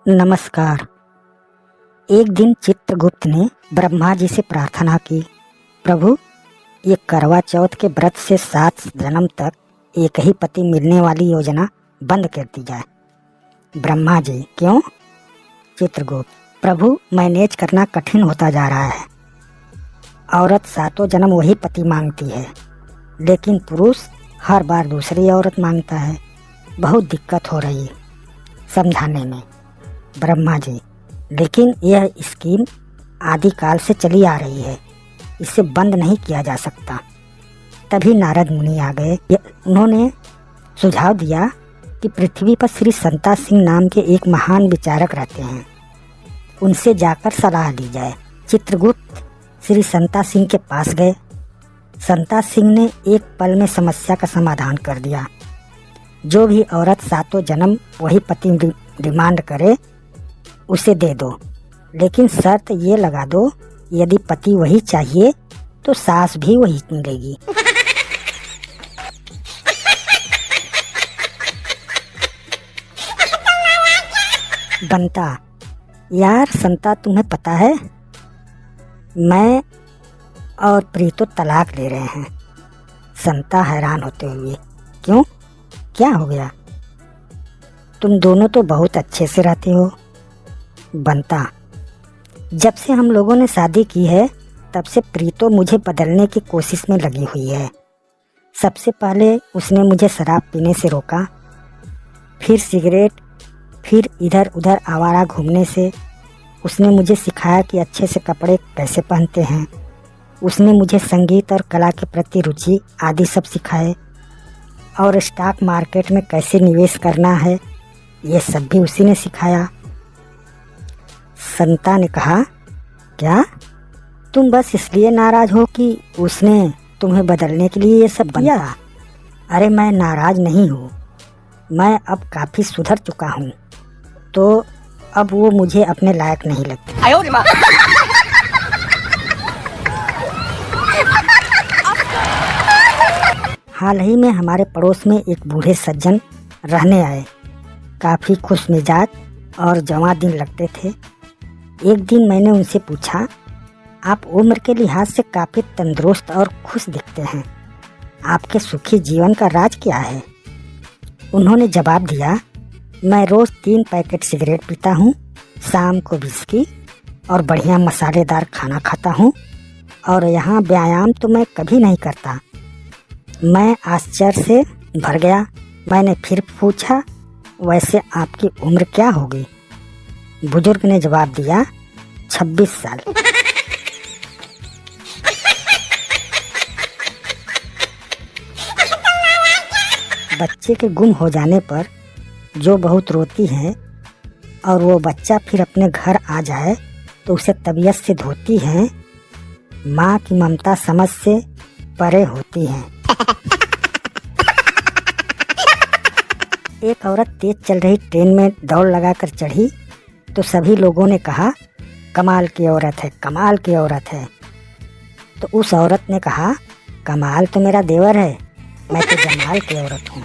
नमस्कार। एक दिन चित्रगुप्त ने ब्रह्मा जी से प्रार्थना की, प्रभु ये करवा चौथ के व्रत से 7 जन्म तक एक ही पति मिलने वाली योजना बंद कर दी जाए। ब्रह्मा जी, क्यों? चित्रगुप्त, प्रभु मैनेज करना कठिन होता जा रहा है। औरत 7 जन्म वही पति मांगती है, लेकिन पुरुष हर बार दूसरी औरत मांगता है। बहुत दिक्कत हो रही है समझाने में। ब्रह्मा जी, लेकिन यह स्कीम आदिकाल से चली आ रही है, इसे बंद नहीं किया जा सकता। तभी नारद मुनि आ गए। उन्होंने सुझाव दिया कि पृथ्वी पर श्री संता सिंह नाम के एक महान विचारक रहते हैं, उनसे जाकर सलाह ली जाए। चित्रगुप्त श्री संता सिंह के पास गए। संता सिंह ने एक पल में समस्या का समाधान कर दिया। जो भी औरत 7 जन्म वही पति डिमांड करे उसे दे दो, लेकिन शर्त ये लगा दो, यदि पति वही चाहिए तो सास भी वही मिलेगी। बनता, यार संता, तुम्हें पता है मैं और प्रीतो तलाक ले रहे हैं। संता हैरान होते हुए, क्यों, क्या हो गया? तुम दोनों तो बहुत अच्छे से रहते हो। बनता, जब से हम लोगों ने शादी की है तब से प्रीतो मुझे बदलने की कोशिश में लगी हुई है। सबसे पहले उसने मुझे शराब पीने से रोका, फिर सिगरेट, फिर इधर उधर आवारा घूमने से। उसने मुझे सिखाया कि अच्छे से कपड़े कैसे पहनते हैं। उसने मुझे संगीत और कला के प्रति रुचि आदि सब सिखाए, और स्टॉक मार्केट में कैसे निवेश करना है ये सब भी उसी ने सिखाया। संता ने कहा, क्या तुम बस इसलिए नाराज हो कि उसने तुम्हें बदलने के लिए ये सब किया? अरे मैं नाराज नहीं हूँ, मैं अब काफ़ी सुधर चुका हूँ, तो अब वो मुझे अपने लायक नहीं लगती। हाल ही में हमारे पड़ोस में एक बूढ़े सज्जन रहने आए। काफ़ी खुश मिजाज और जवां दिन लगते थे। एक दिन मैंने उनसे पूछा, आप उम्र के लिहाज से काफ़ी तंदुरुस्त और खुश दिखते हैं, आपके सुखी जीवन का राज क्या है? उन्होंने जवाब दिया, मैं रोज़ 3 पैकेट सिगरेट पीता हूँ, शाम को विस्की और बढ़िया मसालेदार खाना खाता हूँ, और यहाँ व्यायाम तो मैं कभी नहीं करता। मैं आश्चर्य से भर गया। मैंने फिर पूछा, वैसे आपकी उम्र क्या होगी? बुजुर्ग ने जवाब दिया, 26 साल। बच्चे के गुम हो जाने पर जो बहुत रोती है, और वो बच्चा फिर अपने घर आ जाए तो उसे तबीयत से धोती है। माँ की ममता समझ से परे होती है। एक औरत तेज चल रही ट्रेन में दौड़ लगाकर चढ़ी तो सभी लोगों ने कहा, कमाल की औरत है, कमाल की औरत है। तो उस औरत ने कहा, कमाल तो मेरा देवर है, मैं तो जमाल की औरत हूँ।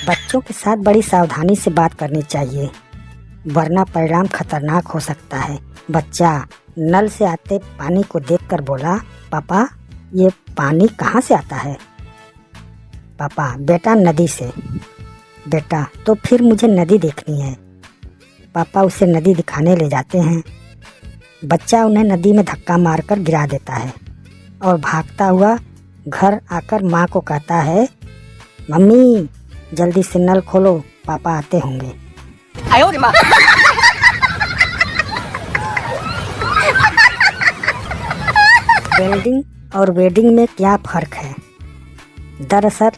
बच्चों के साथ बड़ी सावधानी से बात करनी चाहिए, वरना परिणाम खतरनाक हो सकता है। बच्चा नल से आते पानी को देखकर बोला, पापा ये पानी कहाँ से आता है? पापा, बेटा नदी से। बेटा, तो फिर मुझे नदी देखनी है। पापा उसे नदी दिखाने ले जाते हैं। बच्चा उन्हें नदी में धक्का मारकर गिरा देता है और भागता हुआ घर आकर माँ को कहता है, मम्मी जल्दी से नल खोलो, पापा आते होंगे। वेल्डिंग और वेडिंग में क्या फ़र्क है? दरअसल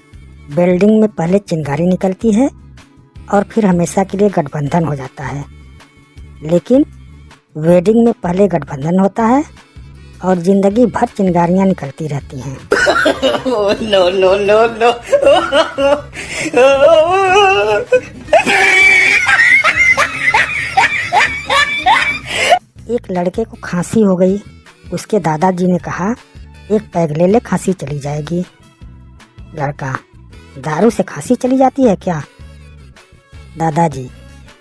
वेल्डिंग में पहले चिंगारी निकलती है और फिर हमेशा के लिए गठबंधन हो जाता है, लेकिन वेडिंग में पहले गठबंधन होता है और जिंदगी भर चिंगारियां निकलती रहती हैं। No no no no. एक लड़के को खांसी हो गई। उसके दादाजी ने कहा, एक पैग ले ले, खांसी चली जाएगी। लड़का, दारू से खांसी चली जाती है क्या? दादाजी,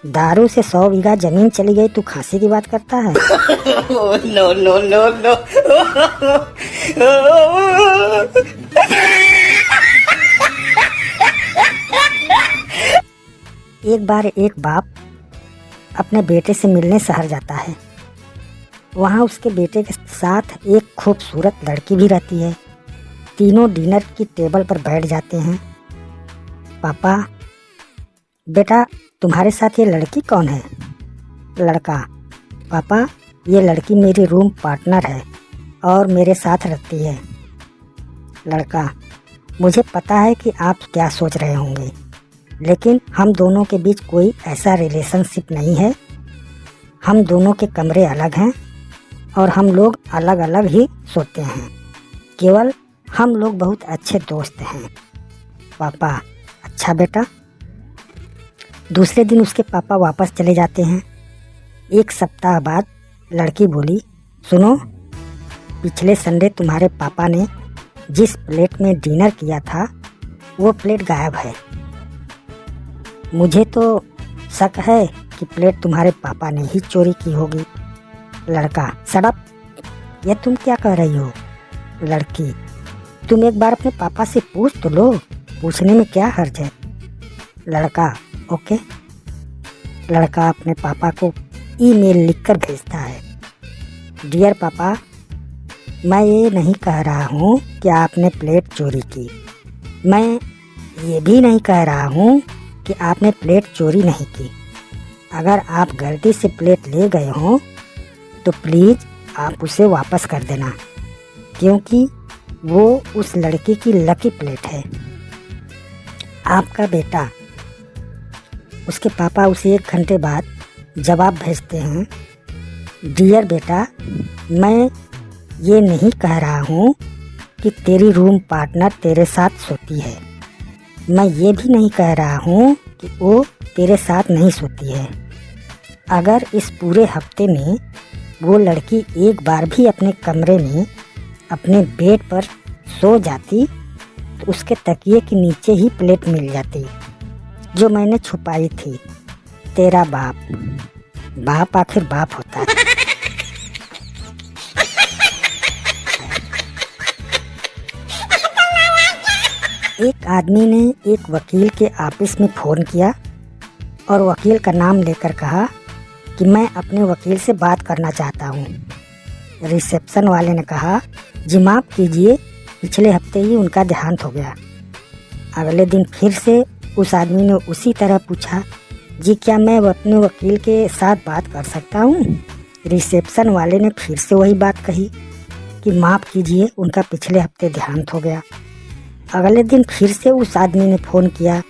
दारू से 100 बीघा जमीन चली गई, तू खांसी की बात करता है? No no no no. एक बार एक बाप अपने बेटे से मिलने शहर जाता है। वहाँ उसके बेटे के साथ एक खूबसूरत लड़की भी रहती है। तीनों डिनर की टेबल पर बैठ जाते हैं। पापा, बेटा तुम्हारे साथ ये लड़की कौन है? लड़का, पापा ये लड़की मेरी रूम पार्टनर है और मेरे साथ रहती है। लड़का, मुझे पता है कि आप क्या सोच रहे होंगे, लेकिन हम दोनों के बीच कोई ऐसा रिलेशनशिप नहीं है। हम दोनों के कमरे अलग हैं और हम लोग अलग अलग ही सोते हैं। केवल हम लोग बहुत अच्छे दोस्त हैं। पापा, अच्छा बेटा। दूसरे दिन उसके पापा वापस चले जाते हैं। एक सप्ताह बाद लड़की बोली, सुनो, पिछले संडे तुम्हारे पापा ने जिस प्लेट में डिनर किया था वो प्लेट गायब है। मुझे तो शक है कि प्लेट तुम्हारे पापा ने ही चोरी की होगी। लड़का, सड़प, ये तुम क्या कह रही हो? लड़की, तुम एक बार अपने पापा से पूछ तो लो, पूछने में क्या हर्ज है? लड़का, ओके। लड़का अपने पापा को ईमेल लिखकर भेजता है, डियर पापा, मैं ये नहीं कह रहा हूँ कि आपने प्लेट चोरी की। मैं ये भी नहीं कह रहा हूँ कि आपने प्लेट चोरी नहीं की। अगर आप गलती से प्लेट ले गए हों तो प्लीज़ आप उसे वापस कर देना, क्योंकि वो उस लड़की की लकी प्लेट है। आपका बेटा। उसके पापा उसे 1 घंटे बाद जवाब भेजते हैं, डियर बेटा, मैं ये नहीं कह रहा हूँ कि तेरी रूम पार्टनर तेरे साथ सोती है। मैं ये भी नहीं कह रहा हूँ कि वो तेरे साथ नहीं सोती है। अगर इस पूरे हफ्ते में वो लड़की एक बार भी अपने कमरे में अपने बेड पर सो जाती तो उसके तकिए के नीचे ही प्लेट मिल जाती जो मैंने छुपाई थी। तेरा बाप। बाप आखिर बाप होता है। एक आदमी ने एक वकील के ऑफिस में फ़ोन किया और वकील का नाम लेकर कहा कि मैं अपने वकील से बात करना चाहता हूँ। रिसेप्शन वाले ने कहा, जी माफ़ कीजिए, पिछले हफ्ते ही उनका देहांत हो गया। अगले दिन फिर से उस आदमी ने उसी तरह पूछा, जी क्या मैं अपने वकील के साथ बात कर सकता हूँ? रिसेप्शन वाले ने फिर से वही बात कही कि माफ़ कीजिए, उनका पिछले हफ्ते देहांत हो गया। अगले दिन फिर से उस आदमी ने फ़ोन किया,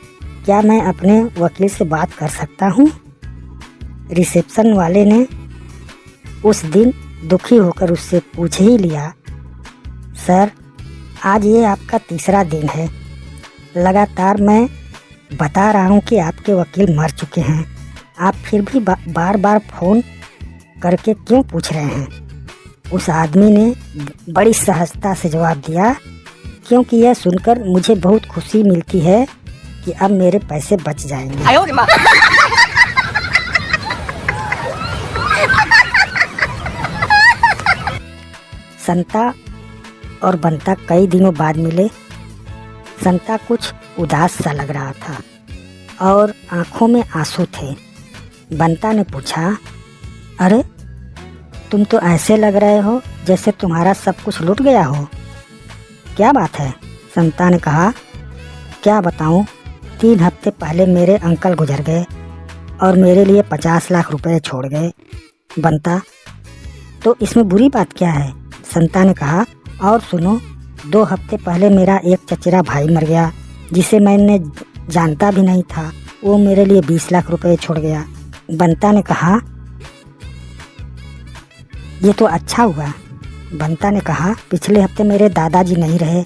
क्या मैं अपने वकील से बात कर सकता हूँ? रिसेप्शन वाले ने उस दिन दुखी होकर उससे पूछ ही लिया, सर आज ये आपका तीसरा दिन है, लगातार मैं बता रहा हूँ कि आपके वकील मर चुके हैं, आप फिर भी बार बार फ़ोन करके क्यों पूछ रहे हैं? उस आदमी ने बड़ी सहजता से जवाब दिया, क्योंकि यह सुनकर मुझे बहुत खुशी मिलती है कि अब मेरे पैसे बच जाएंगे। संता और बंता कई दिनों बाद मिले। संता कुछ उदास सा लग रहा था और आंखों में आंसू थे। बंता ने पूछा, अरे तुम तो ऐसे लग रहे हो जैसे तुम्हारा सब कुछ लुट गया हो, क्या बात है? संता ने कहा, क्या बताऊं, 3 हफ्ते पहले मेरे अंकल गुजर गए और मेरे लिए 50 लाख रुपए छोड़ गए। बंता, तो इसमें बुरी बात क्या है? संता ने कहा, और सुनो, 2 हफ्ते पहले मेरा एक चचेरा भाई मर गया जिसे मैंने जानता भी नहीं था, वो मेरे लिए 20 लाख रुपए छोड़ गया। बंता ने कहा, ये तो अच्छा हुआ। बंता ने कहा, पिछले हफ्ते मेरे दादाजी नहीं रहे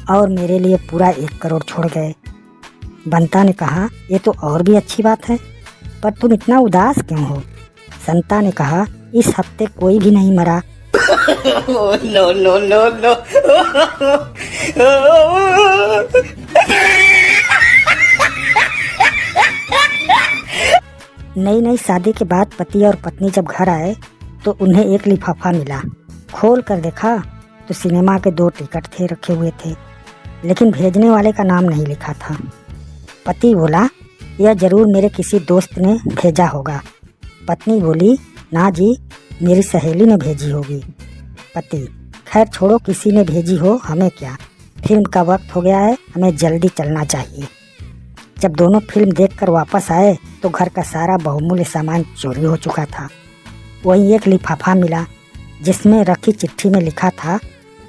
और मेरे लिए पूरा 1 करोड़ छोड़ गए। बंता ने कहा, ये तो और भी अच्छी बात है, पर तुम इतना उदास क्यों हो? संता ने कहा, इस हफ्ते कोई भी नहीं मरा। No no no no. नई नई शादी के बाद पति और पत्नी जब घर आए तो उन्हें एक लिफाफा मिला। खोल कर देखा तो सिनेमा के 2 टिकट थे रखे हुए थे, लेकिन भेजने वाले का नाम नहीं लिखा था। पति बोला, यह जरूर मेरे किसी दोस्त ने भेजा होगा। पत्नी बोली, ना जी, मेरी सहेली ने भेजी होगी। पति, खैर छोड़ो, किसी ने भेजी हो, हमें क्या। फिल्म का वक्त हो गया है, हमें जल्दी चलना चाहिए। जब दोनों फिल्म देखकर वापस आए तो घर का सारा बहुमूल्य सामान चोरी हो चुका था। वहीं एक लिफाफा मिला जिसमें रखी चिट्ठी में लिखा था,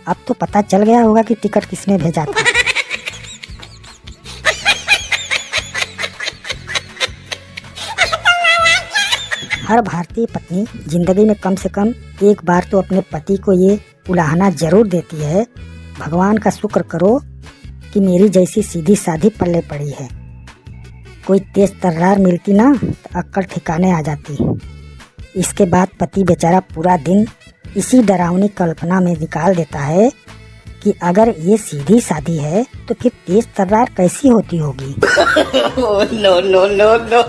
अब तो पता चल गया होगा कि टिकट किसने भेजा था। हर भारतीय पत्नी जिंदगी में कम से कम एक बार तो अपने पति को ये उलाहना जरूर देती है, भगवान का शुक्र करो कि मेरी जैसी सीधी साधी पल्ले पड़ी है। कोई तेज तर्रार मिलती ना तो अक्कल ठिकाने आ जाती। इसके बाद पति बेचारा पूरा दिन इसी डरावनी कल्पना में निकाल देता है कि अगर ये सीधी सादी है तो फिर तेज तर्रार कैसी होती होगी। No, no, no, no.